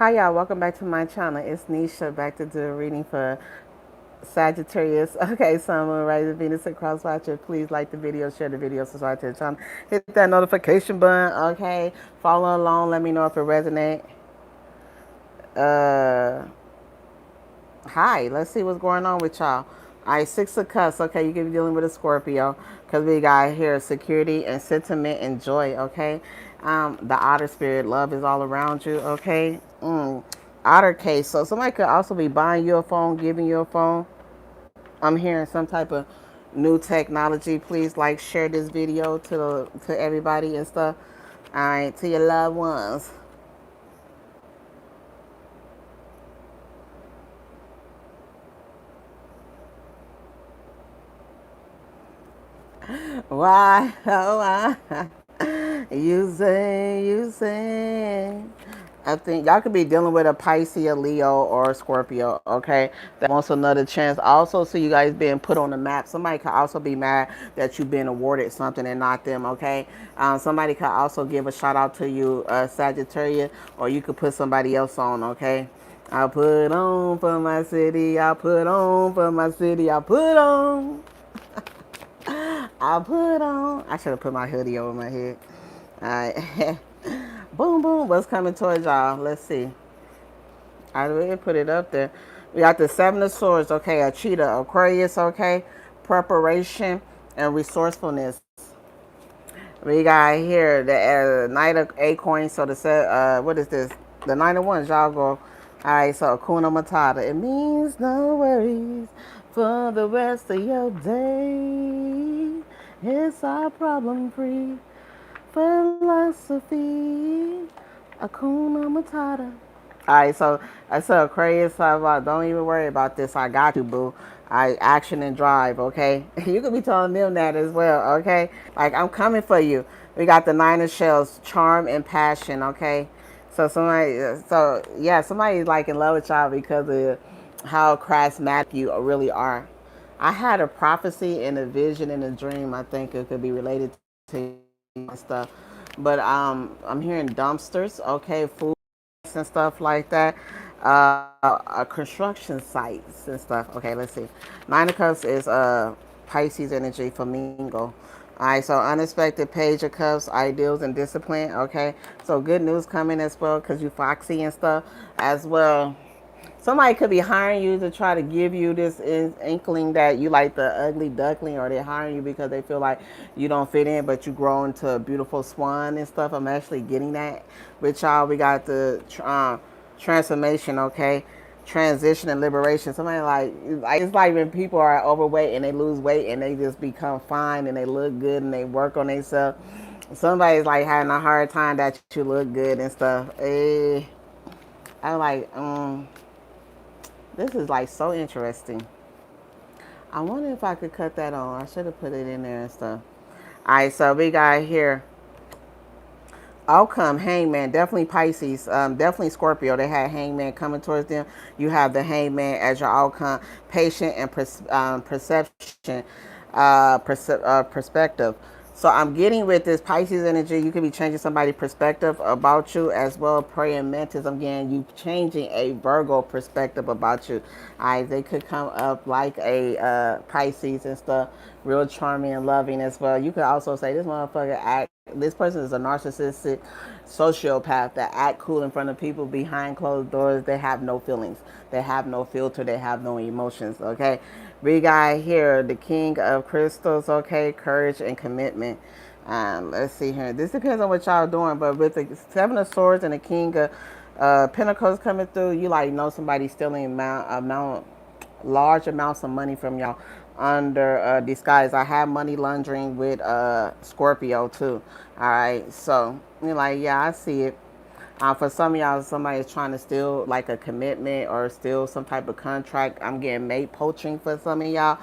Hi y'all, welcome back to my channel. It's Nisha back to do a reading for Sagittarius. Okay, Sun, Moon, Rising, Venus, and Cross Watcher. Please like the video, share the video, subscribe to the channel, hit that notification button. Okay, follow along. Let me know if it resonates. Uh, Hi, let's see what's going on with y'all. All right, Six of Cups. Okay, you could be dealing with a Scorpio because we got here security and sentiment and joy. Okay, the outer spirit, love is all around you. Okay, outer case. So somebody could also be buying you a phone, giving you a phone. I'm hearing some type of new technology. Please like, share this video to everybody and stuff. All right, to your loved ones. Why? Oh, why? You say. I think y'all could be dealing with a Pisces, a Leo, or a Scorpio, okay? That wants another chance. Also, see you guys being put on the map. Somebody could also be mad that you've been awarded something and not them, okay? Somebody could also give a shout out to you, Sagittarius, or you could put somebody else on, okay? I put on for my city. I put on for my city. I put on. I put on. I should have put my hoodie over my head. All right. Boom, boom. What's coming towards y'all? Let's see. I didn't put it up there. We got the Seven of Swords. Okay. A cheetah. Aquarius. Okay. Preparation and resourcefulness. We got here the Knight of Acorns. So what is this? The Nine of Wands. Y'all go. All right. So Hakuna Matata. It means no worries for the rest of your day. It's our problem free philosophy. Hakuna Matata. All right, so I said Aquarius. Don't even worry about this. I got you, boo. I action and drive. Okay, you could be telling them that as well. Okay, like I'm coming for you. We got the Nine of Shells, charm and passion. Okay, somebody's like in love with y'all because of how charismatic you really are. I had a prophecy and a vision and a dream. I think it could be related to stuff. But I'm hearing dumpsters, okay, food and stuff like that. Construction sites and stuff. Okay, let's see. Nine of Cups is Pisces energy, flamingo. All right, so unexpected Page of Cups, ideals and discipline. Okay, so good news coming as well because you foxy and stuff as well. Somebody could be hiring you to try to give you this inkling that you like the ugly duckling, or they're hiring you because they feel like you don't fit in, but you grow into a beautiful swan and stuff. I'm actually getting that with y'all. We got the transformation, okay? Transition and liberation. Somebody like it's like when people are overweight and they lose weight and they just become fine and they look good and they work on themselves. Somebody's like having a hard time that you look good and stuff. I like this is like so interesting. I wonder if I could cut that on. I should have put it in there and stuff. All right, so we got here outcome hangman, definitely Pisces, definitely Scorpio. They had hangman coming towards them. You have the hangman as your outcome, patient and perception, perspective. So I'm getting with this Pisces energy. You could be changing somebody's perspective about you as well. Praying mantis. I'm getting you changing a Virgo perspective about you. They could come up like a Pisces and stuff, real charming and loving as well. You could also say this motherfucker act. This person is a narcissistic sociopath that act cool in front of people behind closed doors. They have no feelings. They have no filter. They have no emotions. Okay. We got here the King of Crystals. Okay. Courage and commitment. Let's see here. This depends on what y'all doing, but with the Seven of Swords and the King of Pentacles coming through, you like know somebody stealing large amounts of money from y'all under disguise. I have money laundering with Scorpio too. All right, so you're like, yeah, I see it. For some of y'all, somebody is trying to steal like a commitment or steal some type of contract. I'm getting mate poaching for some of y'all.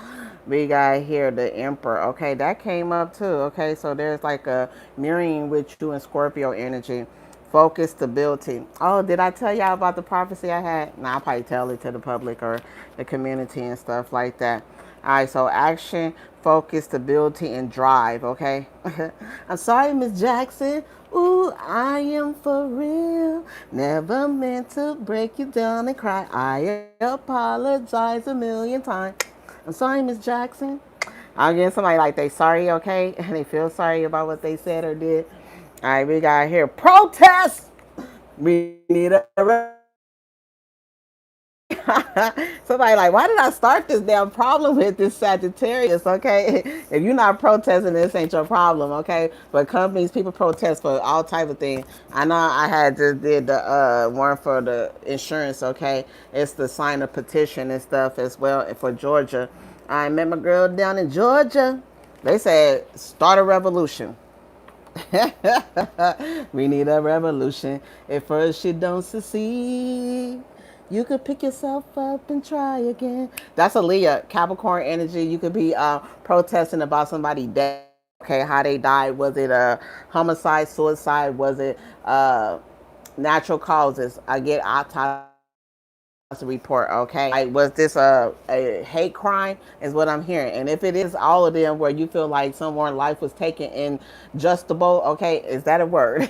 We got here the Emperor. Okay, that came up too. Okay, so there's like a mirroring with you and Scorpio energy. Focus, stability. Oh, did I tell y'all about the prophecy I had? Nah, I'll probably tell it to the public or the community and stuff like that. All right, so action, focus, stability, and drive, okay? I'm sorry, Miss Jackson. Ooh, I am for real. Never meant to break you down and cry. I apologize a million times. I'm sorry, Miss Jackson. I'm getting somebody like they sorry, okay? And they feel sorry about what they said or did. All right, we got here protest. We need a somebody like, why did I start this damn problem with this Sagittarius? Okay, if you're not protesting, this ain't your problem. Okay, but companies, people protest for all type of things. I know I had just did the one for the insurance. Okay, it's the sign of petition and stuff as well. And for Georgia, I met my girl down in Georgia. They said start a revolution. We need a revolution. If first you don't succeed, you could pick yourself up and try again. That's a Leah, Capricorn energy. You could be protesting about somebody dead. Okay, how they died. Was it a homicide, suicide? Was it natural causes? I get autopsy report, okay? Like, was this a hate crime is what I'm hearing. And if it is all of them where you feel like someone's life was taken injustiable, okay, is that a word?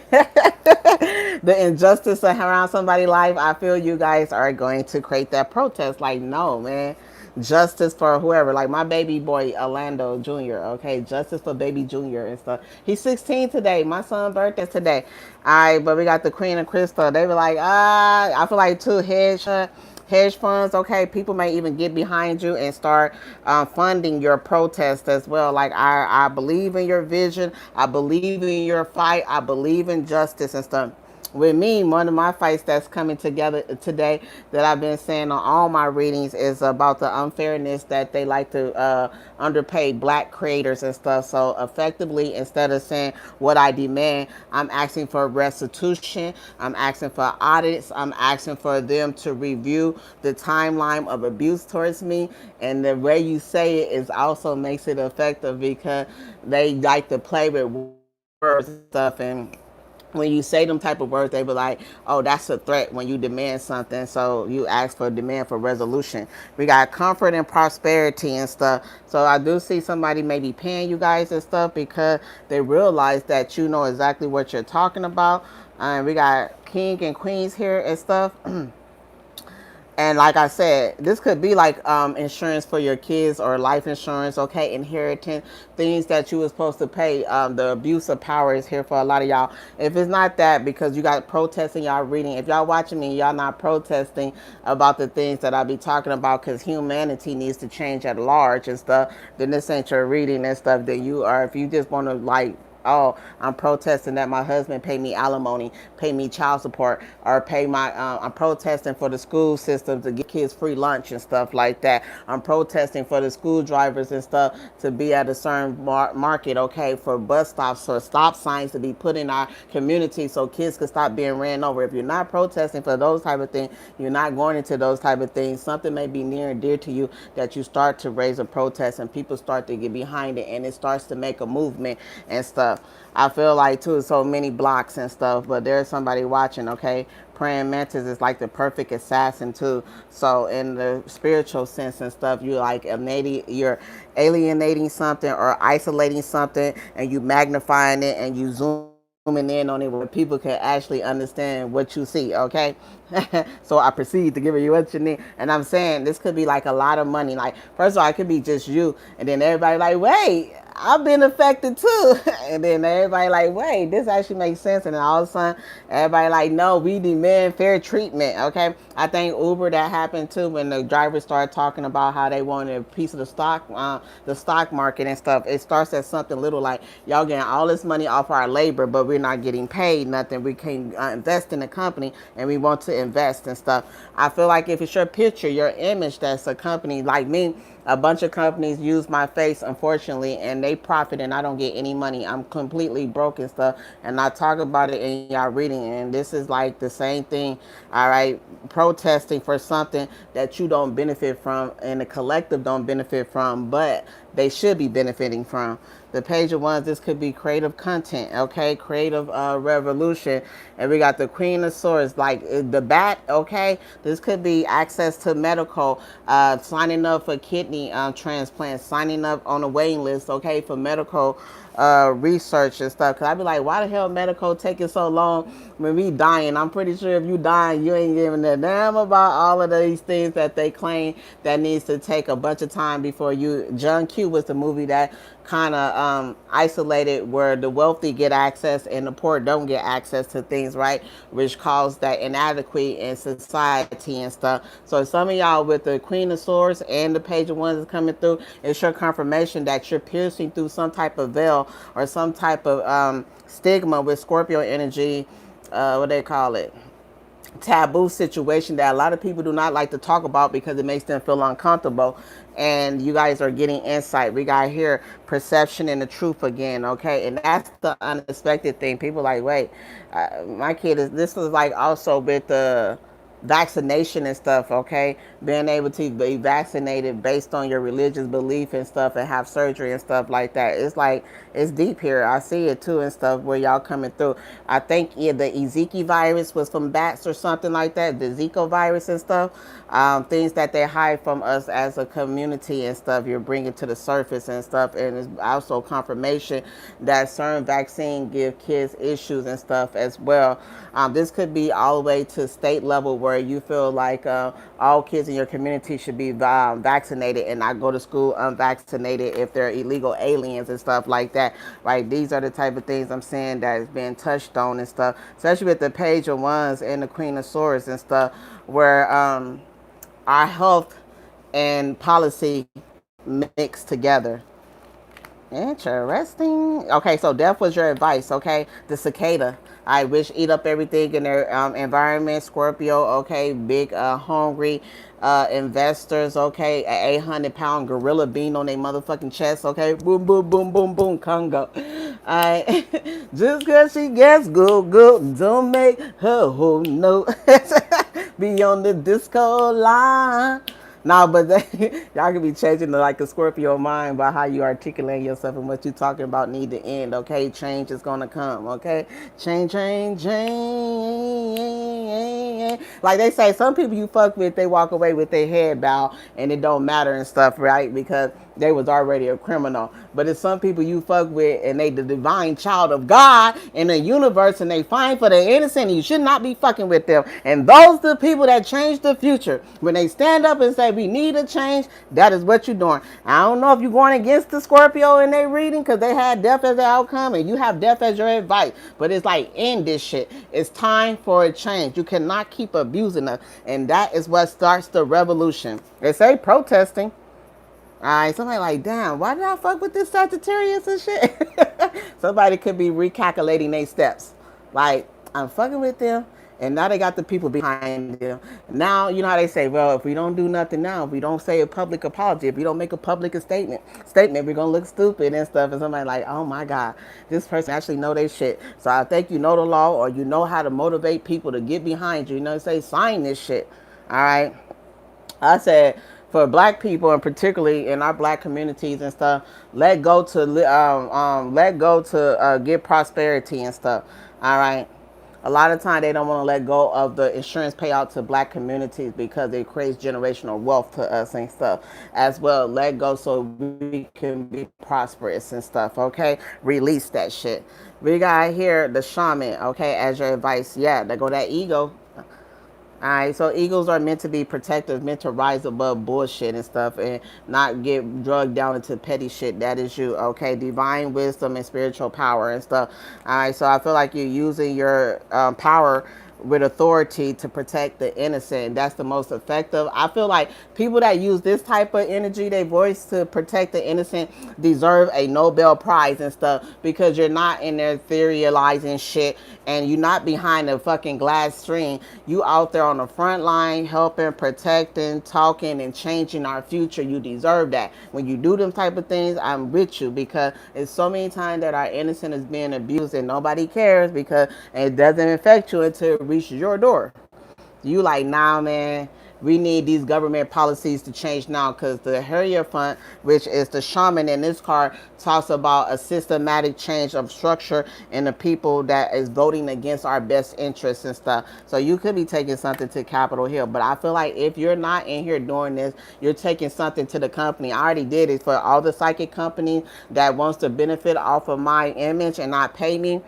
The injustice around somebody's life, I feel you guys are going to create that protest. Like, no, man. Justice for whoever, like my baby boy Orlando Jr. Okay, justice for baby Junior and stuff. He's 16 today. My son's birthday is today. All right, but we got the Queen of Crystal. They were like, I feel like two hedge funds. Okay, people may even get behind you and start funding your protest as well. Like I believe in your vision. I believe in your fight. I believe in justice and stuff. With me, one of my fights that's coming together today that I've been saying on all my readings is about the unfairness that they like to underpay black creators and stuff. So effectively, instead of saying what I demand, I'm asking for restitution. I'm asking for audits. I'm asking for them to review the timeline of abuse towards me. And the way you say it is also makes it effective because they like to play with words and stuff. And when you say them type of words, they be like, oh, that's a threat when you demand something. So you ask for a demand for resolution. We got comfort and prosperity and stuff. So I do see somebody maybe paying you guys and stuff because they realize that you know exactly what you're talking about. We got king and queens here and stuff. And like I said, this could be like insurance for your kids or life insurance, okay, inheritance, things that you were supposed to pay. The abuse of power is here for a lot of y'all. If it's not that, because you got protesting, y'all reading. If y'all watching me, y'all not protesting about the things that I be talking about because humanity needs to change at large and stuff, then this ain't your reading and stuff that you are. If you just want to like, oh, I'm protesting that my husband pay me alimony, pay me child support, or pay my, I'm protesting for the school system to give kids free lunch and stuff like that. I'm protesting for the school drivers and stuff to be at a certain market, okay, for bus stops or stop signs to be put in our community so kids can stop being ran over. If you're not protesting for those type of things, you're not going into those type of things, something may be near and dear to you that you start to raise a protest and people start to get behind it and it starts to make a movement and stuff. I feel like too so many blocks and stuff, but there's somebody watching, okay? Praying mantis is like the perfect assassin too. So in the spiritual sense and stuff, you're alienating something or isolating something and you magnifying it and you zooming in on it where people can actually understand what you see, okay? So I proceed to give you what you need. And I'm saying this could be like a lot of money. Like, first of all, it could be just you. And then everybody like, wait, I've been affected too. And then everybody like, wait, this actually makes sense. And then all of a sudden, everybody like, no, we demand fair treatment, okay? I think Uber, that happened too when the drivers started talking about how they wanted a piece of the stock market and stuff. It starts at something little like, y'all getting all this money off our labor, but we're not getting paid nothing. We can invest in the company and we want to invest and stuff. I feel like if it's your picture, your image, that's a company like me, a bunch of companies use my face, unfortunately, and they profit and I don't get any money. I'm completely broke and stuff. And I talk about it in y'all reading. And this is like the same thing, all right? Protesting for something that you don't benefit from and the collective don't benefit from, but they should be benefiting from. The Page of Wands, this could be creative content, okay? Creative revolution. And we got the Queen of Swords, like the bat, okay? This could be access to medical, signing up for kidney transplants, signing up on a waiting list, okay, for medical research and stuff. Because I'd be like, why the hell medical taking so long when we dying? I'm pretty sure if you dying, you ain't giving a damn about all of these things that they claim that needs to take a bunch of time before you. John Q was the movie that kind of isolated where the wealthy get access and the poor don't get access to things, right? Which caused that inadequacy in society and stuff. So some of y'all with the Queen of Swords and the Page of Wands is coming through, it's your confirmation that you're piercing through some type of veil or some type of stigma with Scorpio energy, what they call it, taboo situation that a lot of people do not like to talk about because it makes them feel uncomfortable. And you guys are getting insight. We got here perception and the truth again, okay? And that's the unexpected thing. People like, wait, my kid is, this is like also with the vaccination and stuff, okay? Being able to be vaccinated based on your religious belief and stuff and have surgery and stuff like that. It's like, it's deep here. I see it too and stuff where y'all coming through. I think the Ezekiel virus was from bats or something like that, the Zika virus and stuff. Things that they hide from us as a community and stuff, you're bringing to the surface and stuff. And it's also confirmation that certain vaccine give kids issues and stuff as well. This could be all the way to state level where you feel like all kids in your community should be vaccinated and not go to school unvaccinated if they're illegal aliens and stuff like that, right? These are the type of things I'm saying that is being touched on and stuff, especially with the Page of Wands and the Queen of Swords and stuff, where our health and policy mix together. Interesting. Okay, so death was your advice, okay? The cicada. I wish eat up everything in their environment. Scorpio, okay? Big, hungry investors, okay? A 800-pound gorilla bean on their motherfucking chest, okay? Boom, boom, boom, boom, boom, Congo. Alright. Just because she gets good, good, don't make her whole no. Be on the disco line. No, but y'all can be changing the, like a Scorpio mind by how you articulate yourself and what you talking about need to end, okay? Change is gonna come, okay? Change, change, change. Like they say, some people you fuck with, they walk away with their head bowed and it don't matter and stuff, right? Because they was already a criminal. But it's some people you fuck with and they the divine child of God in the universe and they find for the innocent and you should not be fucking with them. And those the people that change the future. When they stand up and say we need a change, that is what you're doing. I don't know if you're going against the Scorpio in their reading because they had death as their outcome and you have death as your advice. But it's like, end this shit. It's time for a change. You cannot keep abusing us. And that is what starts the revolution. They say protesting. Alright, somebody like, damn, why did I fuck with this Sagittarius and shit? Somebody could be recalculating their steps. Like, I'm fucking with them, and now they got the people behind them. Now, you know how they say, well, if we don't do nothing now, if we don't say a public apology, if we don't make a public statement, we're gonna look stupid and stuff. And somebody like, oh my God, this person actually know their shit. So I think you know the law or you know how to motivate people to get behind you. You know, say, sign this shit. Alright. I said, for black people and particularly in our black communities and stuff, let go to get prosperity and stuff. All right. A lot of time they don't want to let go of the insurance payout to black communities because it creates generational wealth to us and stuff as well. Let go so we can be prosperous and stuff. Okay. Release that shit. We got here the shaman. Okay. As your advice. Yeah. There go that ego. Alright, so eagles are meant to be protective, meant to rise above bullshit and stuff and not get drugged down into petty shit. That is you, okay? Divine wisdom and spiritual power and stuff. Alright, so I feel like you're using your power with authority to protect the innocent. That's the most effective. I feel like people that use this type of energy, they voice to protect the innocent, deserve a Nobel Prize and stuff because you're not in there theorizing shit and you're not behind a fucking glass screen. You out there on the front line helping, protecting, talking, and changing our future. You deserve that. When you do them type of things, I'm with you because it's so many times that our innocent is being abused and nobody cares because it doesn't affect you until it reaches your door. You like, nah, man, We need these government policies to change now, because the Harrier Fund, which is the shaman in this card, talks about a systematic change of structure and the people that is voting against our best interests and stuff. So you could be taking something to Capitol Hill. But I feel like if you're not in here doing this, you're taking something to the company. I already did it for all the psychic companies that wants to benefit off of my image and not pay me.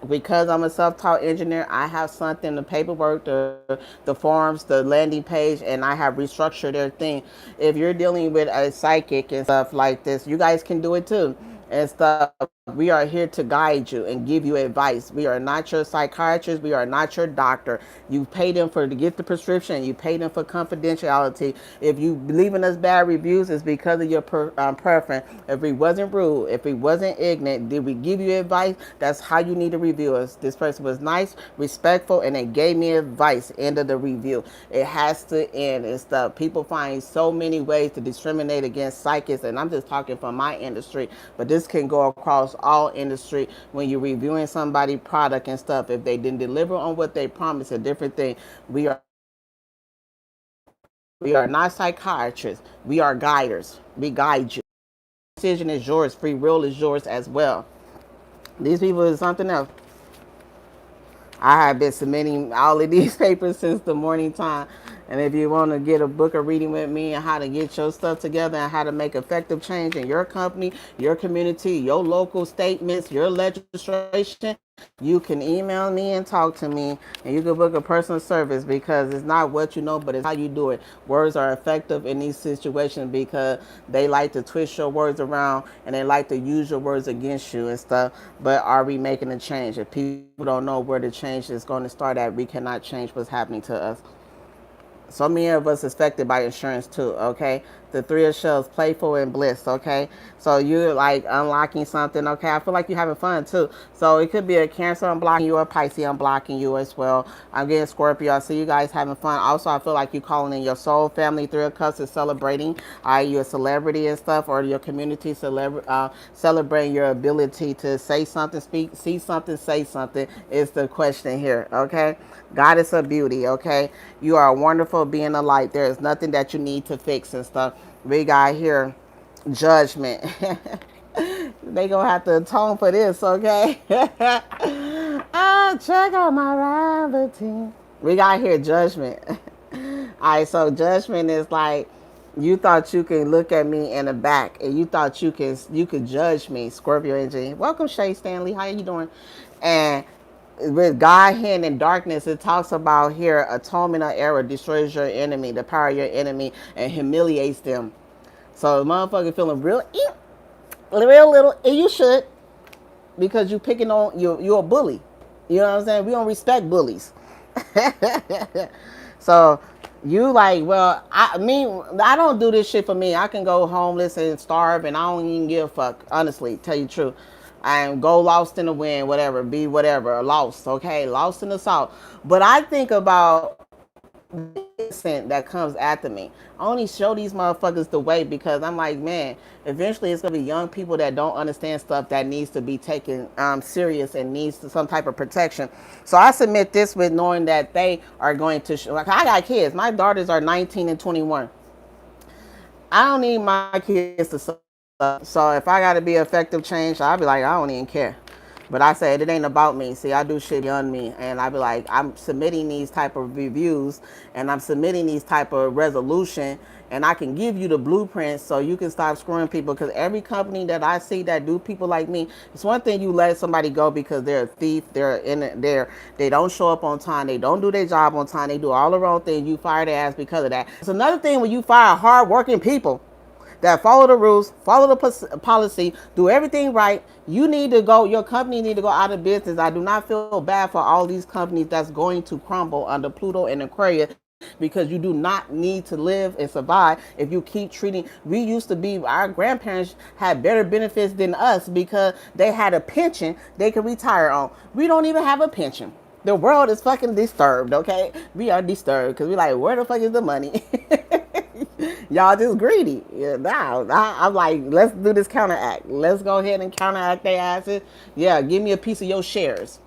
Because I'm a self-taught engineer, I have something, the paperwork, the forms, the landing page, and I have restructured everything. If you're dealing with a psychic and stuff like this, you guys can do it too and stuff. We are here to guide you and give you advice. We are not your psychiatrist. We are not your doctor. You pay them to get the prescription. You pay them for confidentiality. If you leaving us bad reviews, it's because of your preference. If we wasn't rude, if we wasn't ignorant, did we give you advice? That's how you need to review us. This person was nice, respectful, and they gave me advice. End of the review. It has to end and stuff. People find so many ways to discriminate against psychics, and I'm just talking from my industry, but this can go across all industry. When you're reviewing somebody's product and stuff, if they didn't deliver on what they promised, a different thing. We are not psychiatrists. We are guiders. We guide you. Decision is yours. Free will is yours as well. These people is something else. I have been submitting all of these papers since the morning time. And if you want to get a book of reading with me and how to get your stuff together and how to make effective change in your company, your community, your local statements, your legislation, you can email me and talk to me, and you can book a personal service, because it's not what you know, but it's how you do it. Words are effective in these situations because they like to twist your words around and they like to use your words against you and stuff. But are we making a change? If people don't know where the change is going to start at, we cannot change what's happening to us. So many of us affected by insurance too, okay? The three of shells, playful and bliss, okay? So you're like unlocking something, okay? I feel like you're having fun too. So it could be a Cancer unblocking you or Pisces unblocking you as well. I'm getting Scorpio. I see you guys having fun. Also, I feel like you're calling in your soul family. Three of Cups is celebrating. Are you a celebrity and stuff, or your community celebrating your ability to say something, speak, see something, say something is the question here, okay? Goddess of beauty, okay? You are a wonderful being of light. There is nothing that you need to fix and stuff. We got here judgment. They gonna have to atone for this, okay? Check out my reality. We got here judgment. All right, so judgment is like, you thought you could look at me in the back and you thought you could judge me. Scorpio energy. Welcome, Shay Stanley. How you doing? And with God hidden in darkness, it talks about here atonement of error destroys your enemy, the power of your enemy, and humiliates them. So the motherfucker feeling real little, and you should, because you picking on you're a bully. You know what I'm saying? We don't respect bullies. So you like, well, I don't do this shit for me. I can go homeless and starve, and I don't even give a fuck. Honestly, tell you the truth. And go lost in the wind, whatever, be whatever, lost, okay, lost in the salt. But I think about that comes after me. I only show these motherfuckers the way because I'm like, man, eventually it's gonna be young people that don't understand stuff that needs to be taken serious and needs some type of protection. So I submit this with knowing that they are going to. Like, I got kids. My daughters are 19 and 21. I don't need my kids to suffer. So if I got to be effective change, I'll be like, I don't even care. But I said, it ain't about me. See, I do shit beyond me. And I be like, I'm submitting these type of reviews and I'm submitting these type of resolution, and I can give you the blueprints so you can stop screwing people. Because every company that I see that do people like me, it's one thing you let somebody go because they're a thief, they don't show up on time, they don't do their job on time, they do all the wrong things, you fire their ass because of that. It's another thing when you fire hard-working people that follow the rules, follow the policy, do everything right. You need to go, your company need to go out of business. I do not feel bad for all these companies that's going to crumble under Pluto and Aquarius, because you do not need to live and survive if you keep treating. We used to be, our grandparents had better benefits than us because they had a pension they could retire on. We don't even have a pension. The world is fucking disturbed, okay? We are disturbed because we're like, where the fuck is the money? Y'all just greedy. Yeah, now I'm like, let's do this counteract. Let's go ahead and counteract their asses. Yeah, give me a piece of your shares.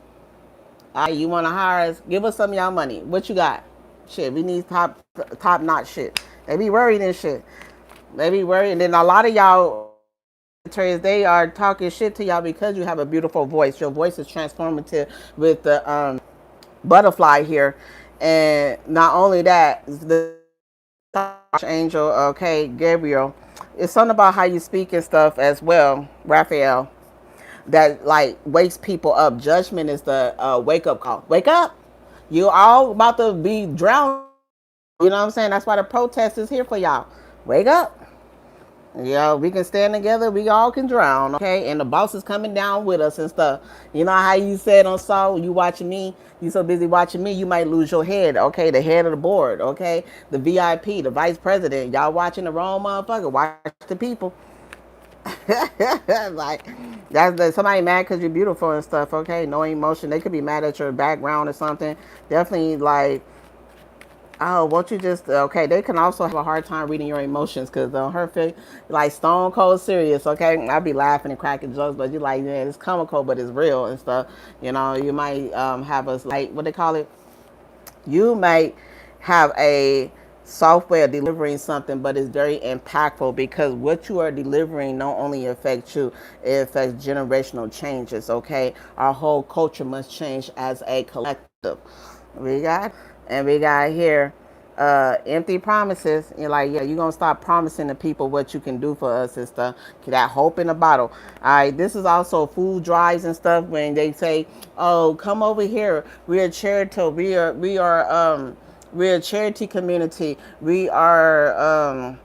All right, you want to hire us? Give us some of y'all money. What you got? Shit, we need top notch shit. They be worried and shit. They be worried, and then a lot of y'all Sagittarius, they are talking shit to y'all because you have a beautiful voice. Your voice is transformative with the butterfly here, and not only that, the angel, okay, Gabriel. It's something about how you speak and stuff as well, Raphael, that like wakes people up. Judgment is the wake up call. Wake up! You all about to be drowned. You know what I'm saying? That's why the protest is here for y'all. Wake up! Yeah, we can stand together. We all can drown, okay? And the boss is coming down with us and stuff. You know how you said on Saul, you watching me, you so busy watching me, you might lose your head, okay? The head of the board, okay? The VIP, the vice president. Y'all watching the wrong motherfucker. Watch the people. Like, somebody mad because you're beautiful and stuff, okay? No emotion. They could be mad at your background or something. Definitely, like, oh, won't you just okay? They can also have a hard time reading your emotions because on her face, like stone cold serious. Okay, I'll be laughing and cracking jokes, but you're like, yeah, it's comical, but it's real and stuff. You know, you might have a like what they call it. You might have a software delivering something, but it's very impactful because what you are delivering not only affects you, it affects generational changes. Okay, our whole culture must change as a collective. We got, and we got here empty promises. You're like, yeah, you're gonna stop promising the people what you can do for us and stuff. That hope in a bottle. All right, this is also food drives and stuff when they say, oh, come over here, we're a charity, we're a charity community, we are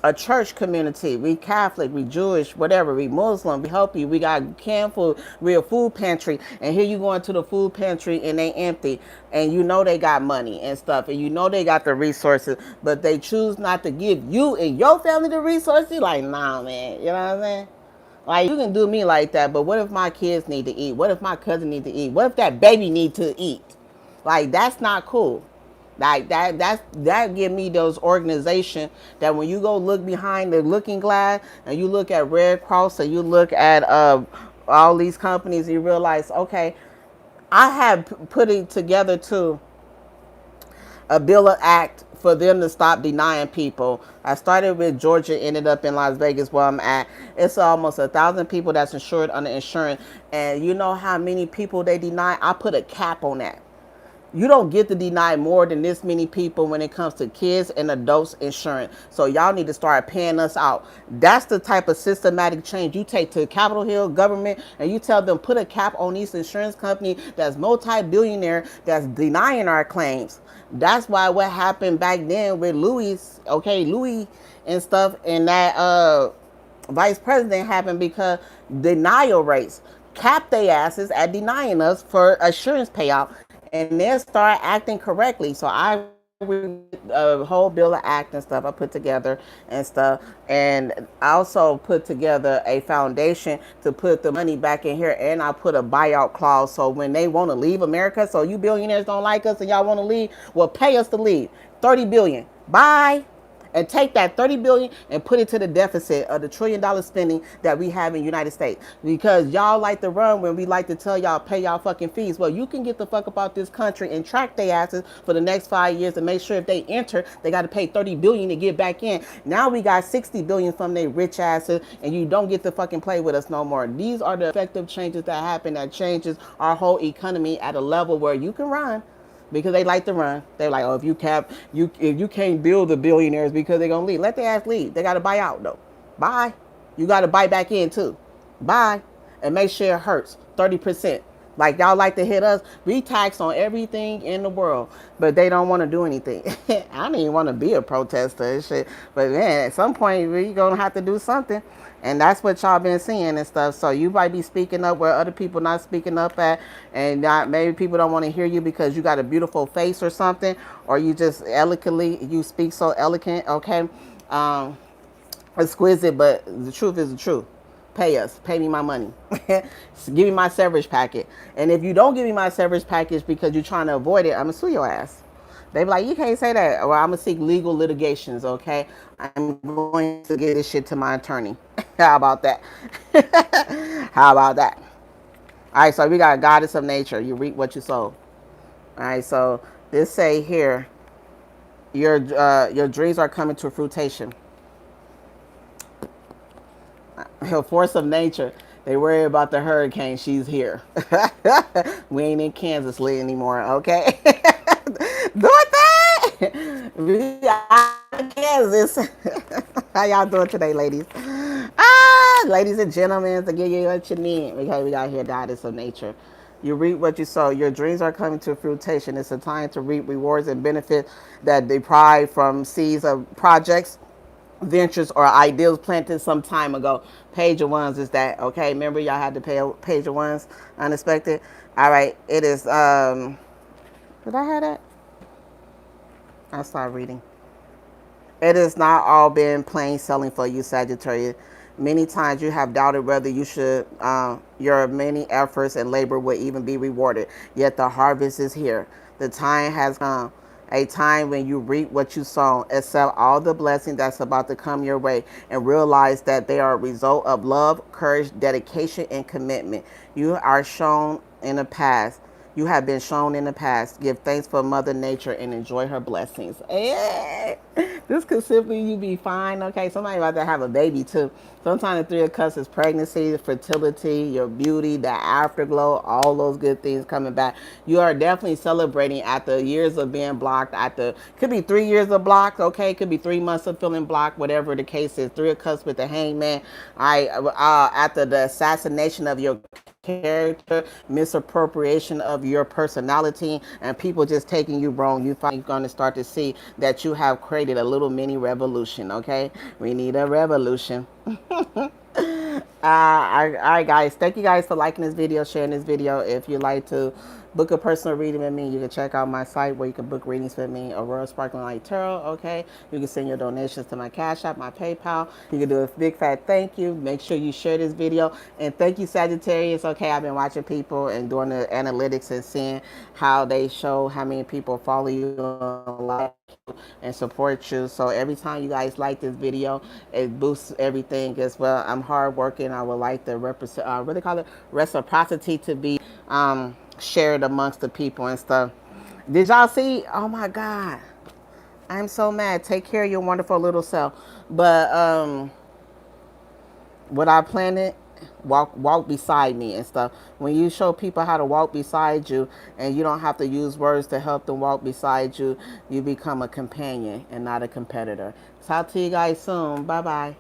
a church community. We Catholic, we Jewish, whatever. We Muslim, we help you. We got canned food. We're a food pantry. And here you go into the food pantry and they empty. And you know they got money and stuff. And you know they got the resources. But they choose not to give you and your family the resources. Like, nah, man. You know what I'm saying? Like, you can do me like that. But what if my kids need to eat? What if my cousin need to eat? What if that baby need to eat? Like, that's not cool. Like that give me those organization that when you go look behind the looking glass and you look at Red Cross and you look at all these companies, you realize, okay, I have put it together too a bill of act for them to stop denying people. I started with Georgia, ended up in Las Vegas where I'm at. It's almost 1,000 people that's insured under insurance. And you know how many people they deny? I put a cap on that. You don't get to deny more than this many people when it comes to kids and adults insurance. So y'all need to start paying us out. That's the type of systematic change you take to Capitol Hill government and you tell them put a cap on these insurance company that's multi-billionaire that's denying our claims. That's why what happened back then with Louis, okay, Louis and stuff and that vice president happened because denial rates cap their asses at denying us for assurance payout and they'll start acting correctly. So I a whole bill of act and stuff I put together and stuff, and I also put together a foundation to put the money back in here, and I put a buyout clause so when they want to leave America, so you billionaires don't like us and y'all want to leave, well, pay us to leave. 30 billion. Bye. And take that 30 billion and put it to the deficit of the $1 trillion spending that we have in the United States. Because y'all like to run when we like to tell y'all pay y'all fucking fees. Well, you can get the fuck about this country and track their asses for the next 5 years and make sure if they enter, they got to pay 30 billion to get back in. Now we got 60 billion from their rich asses and you don't get to fucking play with us no more. These are the effective changes that happen that changes our whole economy at a level where you can run. Because they like to run. They're like, oh, if you can't build the billionaires because they're gonna leave. Let their ass leave. They gotta buy out though. Bye. You gotta buy back in too. Bye. And make sure it hurts. 30%. Like y'all like to hit us. We tax on everything in the world. But they don't want to do anything. I don't even want to be a protester and shit. But man, at some point we gonna have to do something. And that's what y'all been seeing and stuff. So you might be speaking up where other people not speaking up at, and not maybe people don't want to hear you because you got a beautiful face or something, or you just eloquently you speak so eloquent. Okay, exquisite. But the truth is the truth. Pay us. Pay me my money. Give me my severance packet. And if you don't give me my severance package because you're trying to avoid it, I'm gonna sue your ass. They be like, you can't say that. Or I'm going to seek legal litigations, okay? I'm going to get this shit to my attorney. How about that? How about that? All right, so we got a goddess of nature. You reap what you sow. All right, so This say here, your dreams are coming to fruition. Force of nature. They worry about the hurricane. She's here. We ain't in Kansas anymore, okay? Dorothy! We out in Kansas. How y'all doing today, ladies? Ladies and gentlemen, to give you what you need. Okay, we got here, goddess of nature. You reap what you sow. Your dreams are coming to fruition. It's a time to reap rewards and benefit that deprive from seeds of projects, ventures, or ideals planted some time ago. Page of Wands is that, okay? Remember y'all had to pay Page of Wands, unexpected. All right, it is, did I have that? I'll start reading. It has not all been plain sailing for you, Sagittarius. Many times you have doubted whether you should, your many efforts and labor will even be rewarded. Yet the harvest is here. The time has come. A time when you reap what you sow. Accept all the blessings that's about to come your way and realize that they are a result of love, courage, dedication, and commitment. You are shown in the past. You have been shown in the past. Give thanks for Mother Nature and enjoy her blessings. This could simply you be fine. Okay, somebody about to have a baby too. Sometimes the Three of Cups is pregnancy, fertility, your beauty, the afterglow, all those good things coming back. You are definitely celebrating after years of being blocked. After could be 3 years of blocked. Okay, could be 3 months of feeling blocked. Whatever the case is. Three of Cups with the Hangman. After the assassination of your character, misappropriation of your personality, and people just taking you wrong, you find you're going to start to see that you have created a little mini revolution. Okay, we need a revolution. All right, guys. Thank you guys for liking this video, sharing this video. If you'd like to book a personal reading with me, you can check out my site where you can book readings with me, Aurora Sparkling Light Tarot. Okay, you can send your donations to my Cash App, my PayPal. You can do a big fat thank you. Make sure you share this video, and thank you, Sagittarius. Okay, I've been watching people and doing the analytics and seeing how they show how many people follow you and like you and support you. So every time you guys like this video, it boosts everything as well. I'm hard working. I would like the what they call it, reciprocity to be shared amongst the people and stuff. Did y'all see? Oh my God, I'm so mad. Take care of your wonderful little self. But what I planted, walk beside me and stuff. When you show people how to walk beside you and you don't have to use words to help them walk beside you, you become a companion and not a competitor. Talk to you guys soon. Bye bye.